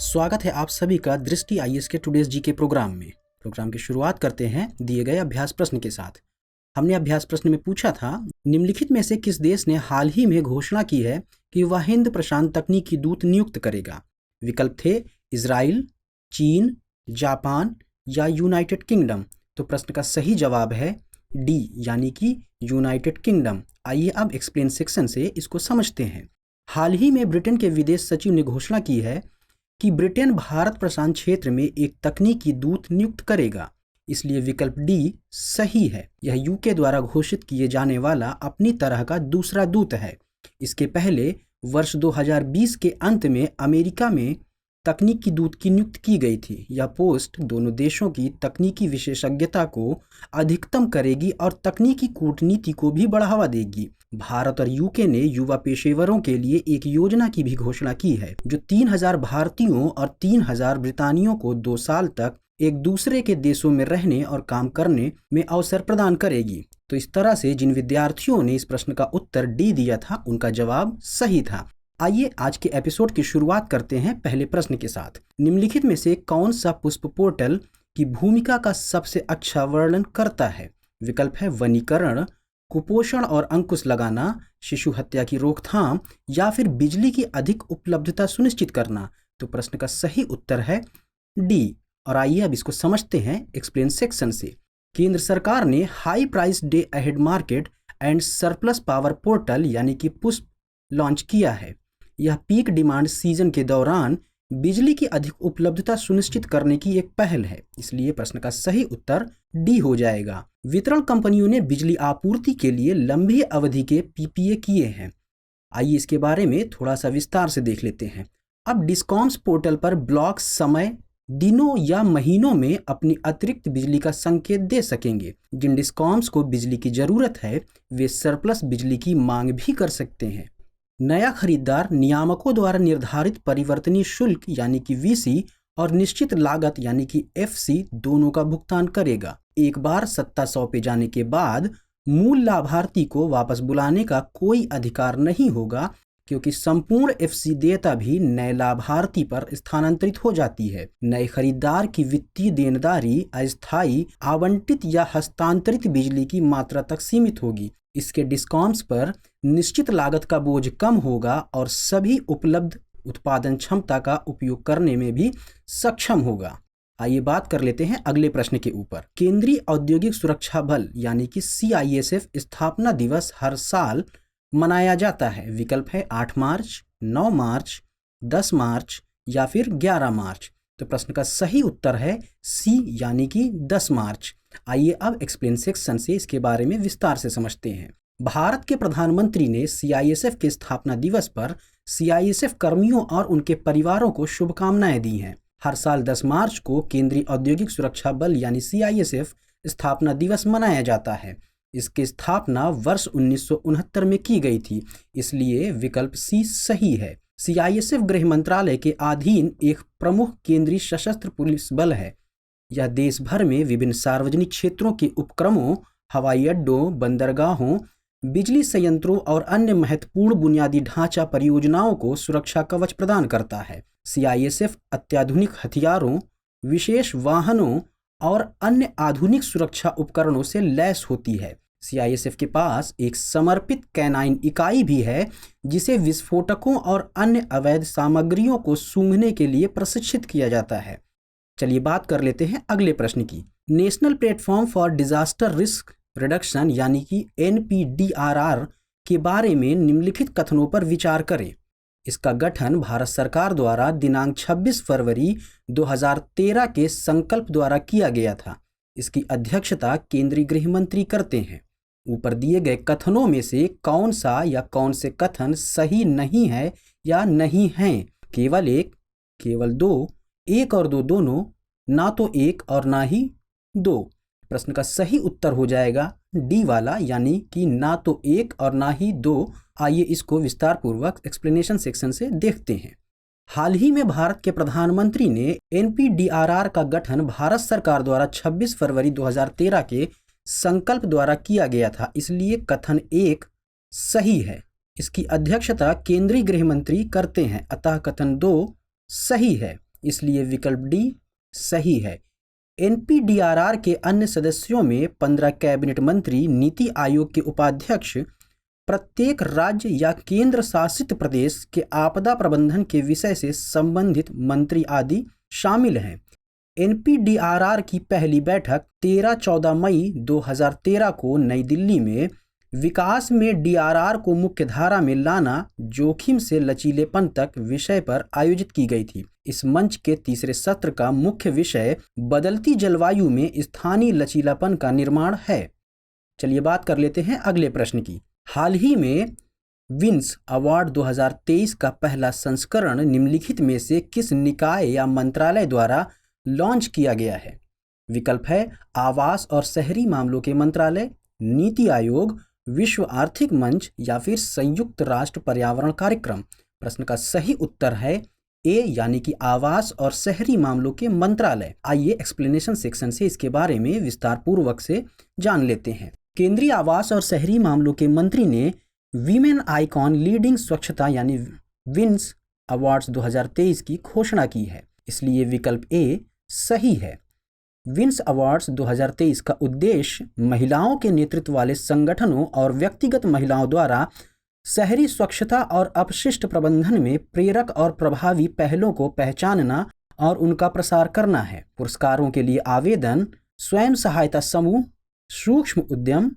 स्वागत है आप सभी का दृष्टि आईएएस के टुडेज जी के प्रोग्राम में। प्रोग्राम की शुरुआत करते हैं दिए गए अभ्यास प्रश्न के साथ। हमने अभ्यास प्रश्न में पूछा था, निम्नलिखित में से किस देश ने हाल ही में घोषणा की है कि वह हिंद प्रशांत तकनीकी दूत नियुक्त करेगा। विकल्प थे इजराइल, चीन, जापान या यूनाइटेड किंगडम। तो प्रश्न का सही जवाब है डी यानी कि यूनाइटेड किंगडम। आइए अब एक्सप्लेन सेक्शन से इसको समझते हैं। हाल ही में ब्रिटेन के विदेश सचिव ने घोषणा की है कि ब्रिटेन भारत प्रशांत क्षेत्र में एक तकनीकी दूत नियुक्त करेगा, इसलिए विकल्प डी सही है। यह यूके द्वारा घोषित किए जाने वाला अपनी तरह का दूसरा दूत है। इसके पहले वर्ष 2020 के अंत में अमेरिका में तकनीकी दूत की नियुक्ति की गई थी। यह पोस्ट दोनों देशों की तकनीकी विशेषज्ञता को अधिकतम करेगी और तकनीकी कूटनीति को भी बढ़ावा देगी। भारत और यूके ने युवा पेशेवरों के लिए एक योजना की भी घोषणा की है, जो 3000 भारतीयों और 3000 ब्रितानियों को 2 साल तक एक दूसरे के देशों में रहने और काम करने में अवसर प्रदान करेगी। तो इस तरह से जिन विद्यार्थियों ने इस प्रश्न का उत्तर डी दिया था, उनका जवाब सही था। आइए आज के एपिसोड की शुरुआत करते हैं पहले प्रश्न के साथ। निम्नलिखित में से कौन सा पुष्प पोर्टल की भूमिका का सबसे अच्छा वर्णन करता है। विकल्प है वनीकरण, कुपोषण और अंकुश लगाना, शिशु हत्या की रोकथाम या फिर बिजली की अधिक उपलब्धता सुनिश्चित करना। तो प्रश्न का सही उत्तर है डी। और आइए अब इसको समझते हैं एक्सप्लेन सेक्शन से। केंद्र सरकार ने high price day ahead market and surplus power portal यानी कि पुष्प लॉन्च किया है। यह पीक डिमांड सीजन के दौरान बिजली की अधिक उपलब्धता सुनिश्चित करने की एक पहल है, इसलिए प्रश्न का सही उत्तर डी हो जाएगा। वितरण कंपनियों ने बिजली आपूर्ति के लिए लंबी अवधि के पीपीए किए हैं। आइए इसके बारे में थोड़ा सा विस्तार से देख लेते हैं। अब डिस्कॉम्स पोर्टल पर ब्लॉक समय, दिनों या महीनों में अपनी अतिरिक्त बिजली का संकेत दे सकेंगे। जिन डिस्कॉम्स को बिजली की जरूरत है वे सरप्लस बिजली की मांग भी कर सकते हैं। नया खरीदार नियामकों द्वारा निर्धारित परिवर्तनीय शुल्क यानी कि वीसी और निश्चित लागत यानी कि एफसी दोनों का भुगतान करेगा। एक बार सत्ता सौंपे जाने के बाद मूल लाभार्थी को वापस बुलाने का कोई अधिकार नहीं होगा, क्योंकि संपूर्ण एफसी देयता भी नए लाभार्थी पर स्थानांतरित हो जाती है। नए खरीदार की वित्तीय देनदारी अस्थायी आवंटित या हस्तांतरित बिजली की मात्रा तक सीमित होगी। इसके डिस्कॉम्स पर निश्चित लागत का बोझ कम होगा और सभी उपलब्ध उत्पादन क्षमता का उपयोग करने में भी सक्षम होगा। आइए बात कर लेते हैं अगले प्रश्न के ऊपर। केंद्रीय औद्योगिक सुरक्षा बल यानी कि सीआईएसएफ स्थापना दिवस हर साल मनाया जाता है। विकल्प है 8 मार्च, 9 मार्च, 10 मार्च या फिर 11 मार्च। तो प्रश्न का सही उत्तर है सी यानी कि 10 मार्च। आइए अब एक्सप्लेन सेक्शन से इसके बारे में विस्तार से समझते हैं। भारत के प्रधानमंत्री ने सीआईएसएफ के स्थापना दिवस पर सीआईएसएफ कर्मियों और उनके परिवारों को शुभकामनाएं दी हैं। हर साल 10 मार्च को केंद्रीय औद्योगिक सुरक्षा बल यानी सीआईएसएफ स्थापना दिवस मनाया जाता है। इसकी स्थापना वर्ष 1969 में की गई थी, इसलिए विकल्प सी सही है। सीआईएसएफ गृह मंत्रालय के अधीन एक प्रमुख केंद्रीय सशस्त्र पुलिस बल है। यह देश भर में विभिन्न सार्वजनिक क्षेत्रों के उपक्रमों, हवाई अड्डों, बंदरगाहों, बिजली संयंत्रों और अन्य महत्वपूर्ण बुनियादी ढांचा परियोजनाओं को सुरक्षा कवच प्रदान करता है। सीआईएसएफ अत्याधुनिक हथियारों, विशेष वाहनों और अन्य आधुनिक सुरक्षा उपकरणों से लैस होती है। सीआईएसएफ के पास एक समर्पित कैनाइन इकाई भी है, जिसे विस्फोटकों और अन्य अवैध सामग्रियों को सूंघने के लिए प्रशिक्षित किया जाता है। चलिए बात कर लेते हैं अगले प्रश्न की। National platform for disaster risk reduction यानी कि NPDRR के बारे में निम्नलिखित कथनों पर विचार करें। इसका गठन भारत सरकार द्वारा दिनांक 26 फरवरी 2013 के संकल्प द्वारा किया गया था। इसकी अध्यक्षता केंद्रीय गृह मंत्री करते हैं। ऊपर दिए गए कथनों में से कौन सा या कौन से कथन सही नहीं है या नहीं हैं? केवल एक, केवल दो, एक और दो दोनों, ना तो एक और ना ही दो। प्रश्न का सही उत्तर हो जाएगा डी वाला, यानी कि ना तो एक और ना ही दो। आइए इसको विस्तार पूर्वक एक्सप्लेनेशन सेक्शन से देखते हैं। हाल ही में भारत के प्रधानमंत्री ने NPDRR का गठन भारत सरकार द्वारा 26 फरवरी 2013 के संकल्प द्वारा किया गया था, इसलिए कथन एक सही है। इसकी अध्यक्षता केंद्रीय गृह मंत्री करते हैं, अतः कथन 2 सही है। इसलिए विकल्प डी सही है। एनपीडीआरआर के अन्य सदस्यों में 15 कैबिनेट मंत्री, नीति आयोग के उपाध्यक्ष, प्रत्येक राज्य या केंद्र शासित प्रदेश के आपदा प्रबंधन के विषय से संबंधित मंत्री आदि शामिल हैं। एनपीडीआरआर की पहली बैठक 13-14 मई 2013 को नई दिल्ली में विकास में डीआरआर को मुख्यधारा में लाना, जोखिम से लचीलेपन तक विषय पर आयोजित की गई थी। इस मंच के तीसरे सत्र का मुख्य विषय बदलती जलवायु में स्थानीय लचीलापन का निर्माण है। चलिए बात कर लेते हैं अगले प्रश्न की। हाल ही में विन्स अवार्ड 2023 का पहला संस्करण निम्नलिखित में से किस निकाय या मंत्रालय द्वारा लॉन्च किया गया है? विकल्प है आवास और शहरी मामलों के मंत्रालय, नीति आयोग, विश्व आर्थिक मंच या फिर संयुक्त राष्ट्र पर्यावरण कार्यक्रम। प्रश्न का सही उत्तर है ए यानी कि आवास और शहरी मामलों के मंत्रालय। आइए एक्सप्लेनेशन सेक्शन से इसके बारे में विस्तार पूर्वक से जान लेते हैं। केंद्रीय आवास और शहरी मामलों के मंत्री ने वीमेन आइकॉन लीडिंग स्वच्छता यानी विन्स अवार्ड्स 2023 की घोषणा की है, इसलिए विकल्प ए सही है। विन्स अवार्ड्स 2023 का उद्देश्य महिलाओं के नेतृत्व वाले संगठनों और व्यक्तिगत महिलाओं द्वारा शहरी स्वच्छता और अपशिष्ट प्रबंधन में प्रेरक और प्रभावी पहलों को पहचानना और उनका प्रसार करना है। पुरस्कारों के लिए आवेदन स्वयं सहायता समूह, सूक्ष्म उद्यम,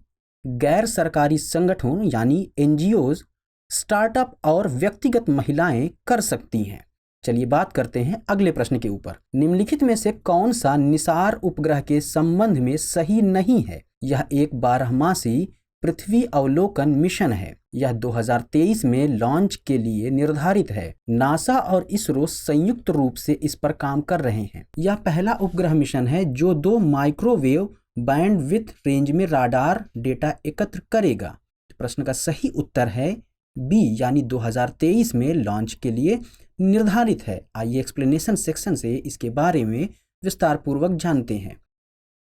गैर सरकारी संगठन यानी एनजीओज, स्टार्टअप और व्यक्तिगत महिलाएं कर सकती हैं। चलिए बात करते हैं अगले प्रश्न के ऊपर। निम्नलिखित में से कौन सा निसार उपग्रह के संबंध में सही नहीं है? यह एक 12मासी पृथ्वी अवलोकन मिशन है। यह 2023 में लॉन्च के लिए निर्धारित है। नासा और इसरो संयुक्त रूप से इस पर काम कर रहे हैं। यह पहला उपग्रह मिशन है जो 2 माइक्रोवेव बैंडविड्थ रेंज में राडार डेटा एकत्र करेगा। प्रश्न का सही उत्तर है बी यानी 2023 में लॉन्च के लिए निर्धारित है। आइए एक्सप्लेनेशन सेक्शन से इसके बारे में विस्तार पूर्वक जानते हैं।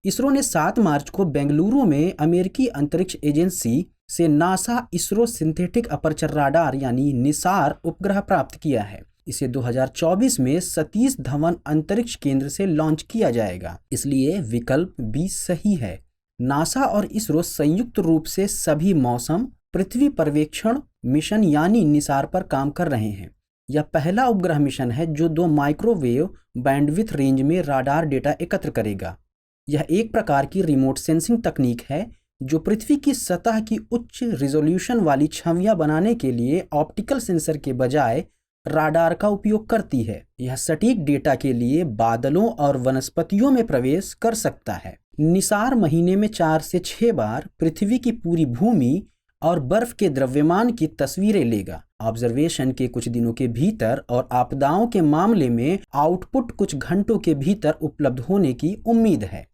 इसरो ने 7 मार्च को बेंगलुरु में अमेरिकी अंतरिक्ष एजेंसी से NASA ISRO synthetic aperture radar यानी निसार उपग्रह प्राप्त किया है। इसे 2024 में सतीश धवन अंतरिक्ष केंद्र से लॉन्च किया जाएगा, इसलिए विकल्प बी सही है। नासा और इसरो संयुक्त रूप से सभी मौसम पृथ्वी पर्यवेक्षण मिशन यानी निसार पर काम कर रहे हैं। यह पहला उपग्रह मिशन है जो 2 माइक्रोवेव बैंडविड्थ रेंज में राडार डेटा एकत्र करेगा। यह एक प्रकार की रिमोट सेंसिंग तकनीक है जो पृथ्वी की सतह की उच्च रिजोल्यूशन वाली छवियां बनाने के लिए ऑप्टिकल सेंसर के बजाय राडार का उपयोग करती है। यह सटीक डेटा के लिए बादलों और वनस्पतियों में प्रवेश कर सकता है। निसार महीने में 4 से 6 बार पृथ्वी की पूरी भूमि और बर्फ के द्रव्यमान की तस्वीरें लेगा। ऑब्जर्वेशन के कुछ दिनों के भीतर और आपदाओं के मामले में आउटपुट कुछ घंटों के भीतर उपलब्ध होने की उम्मीद है।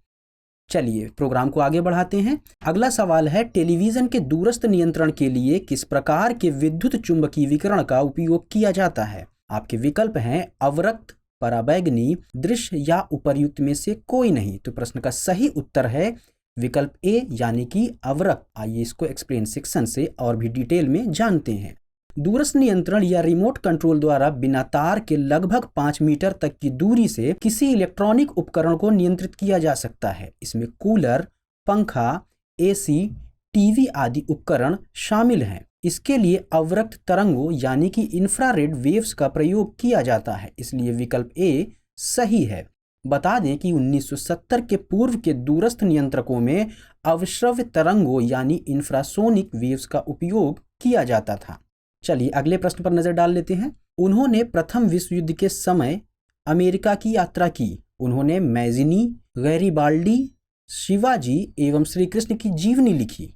चलिए प्रोग्राम को आगे बढ़ाते हैं। अगला सवाल है टेलीविजन के दूरस्थ नियंत्रण के लिए किस प्रकार के विद्युत चुंबकीय विकिरण का उपयोग किया जाता है? आपके विकल्प हैं अवरक्त, पराबैंगनी, दृश्य या उपर्युक्त में से कोई नहीं। तो प्रश्न का सही उत्तर है विकल्प ए यानी कि अवरक्त। आइए इसको एक्सप्लेन सेक्शन से और भी डिटेल में जानते हैं। दूरस्थ नियंत्रण या रिमोट कंट्रोल द्वारा बिना तार के लगभग 5 मीटर तक की दूरी से किसी इलेक्ट्रॉनिक उपकरण को नियंत्रित किया जा सकता है। इसमें कूलर, पंखा, एसी, टीवी आदि उपकरण शामिल हैं। इसके लिए अवरक्त तरंगों यानी कि इंफ्रारेड वेव्स का प्रयोग किया जाता है, इसलिए विकल्प ए सही है। बता दें कि 1970 के पूर्व के दूरस्थ नियंत्रकों में अवश्रव्य तरंगों यानी इंफ्रासोनिक वेव्स का उपयोग किया जाता था। चलिए अगले प्रश्न पर नजर डाल लेते हैं। उन्होंने प्रथम विश्व युद्ध के समय अमेरिका की यात्रा की। उन्होंने मैजिनी, गैरिबाल्डी, शिवाजी एवं श्री कृष्ण की जीवनी लिखी।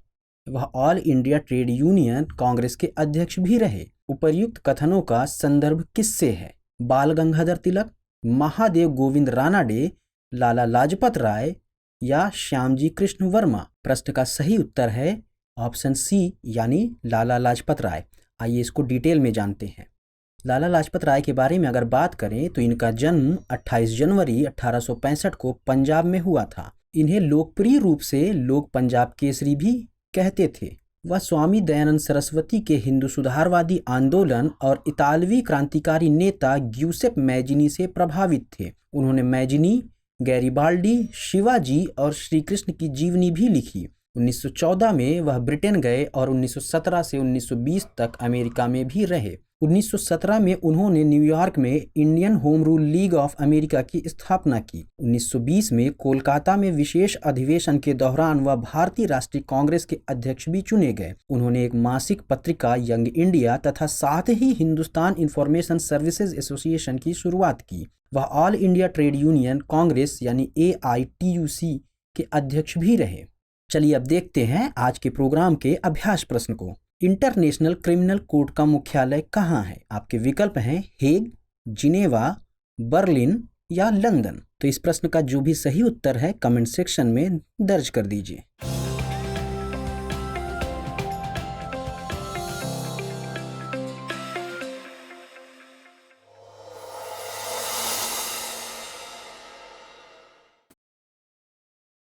वह all India trade union Congress के अध्यक्ष भी रहे। उपर्युक्त कथनों का संदर्भ किससे है? बाल गंगाधर तिलक, महादेव गोविंद रानाडे, लाला लाजपत राय या श्यामजी कृष्ण वर्मा? प्रश्न का सही उत्तर है ऑप्शन सी यानी लाला लाजपत राय। आइए इसको डिटेल में जानते हैं। लाला लाजपत राय के बारे में अगर बात करें तो इनका जन्म 28 जनवरी 1865 को पंजाब में हुआ था। इन्हें लोकप्रिय रूप से लोग पंजाब केसरी भी कहते थे। वह स्वामी दयानंद सरस्वती के हिंदू सुधारवादी आंदोलन और इतालवी क्रांतिकारी नेता ग्यूसेप मैजिनी से प्रभावित थे। उन्होंने मैजिनी, गैरिबाल्डी, शिवाजी और श्री कृष्ण की जीवनी भी लिखी। 1914 में वह ब्रिटेन गए और 1917 से 1920 तक अमेरिका में भी रहे। 1917 में उन्होंने न्यूयॉर्क में Indian home rule league of America की स्थापना की। 1920 में कोलकाता में विशेष अधिवेशन के दौरान वह भारतीय राष्ट्रीय कांग्रेस के अध्यक्ष भी चुने गए। उन्होंने एक मासिक पत्रिका यंग इंडिया तथा साथ ही हिंदुस्तान इंफॉर्मेशन सर्विसेज एसोसिएशन की शुरुआत की। वह all India trade union Congress यानी AITUC के अध्यक्ष भी रहे। चलिए अब देखते हैं आज के प्रोग्राम के अभ्यास प्रश्न को। इंटरनेशनल क्रिमिनल कोर्ट का मुख्यालय कहाँ है? आपके विकल्प हैं हेग, जिनेवा, बर्लिन या लंदन। तो इस प्रश्न का जो भी सही उत्तर है कमेंट सेक्शन में दर्ज कर दीजिए।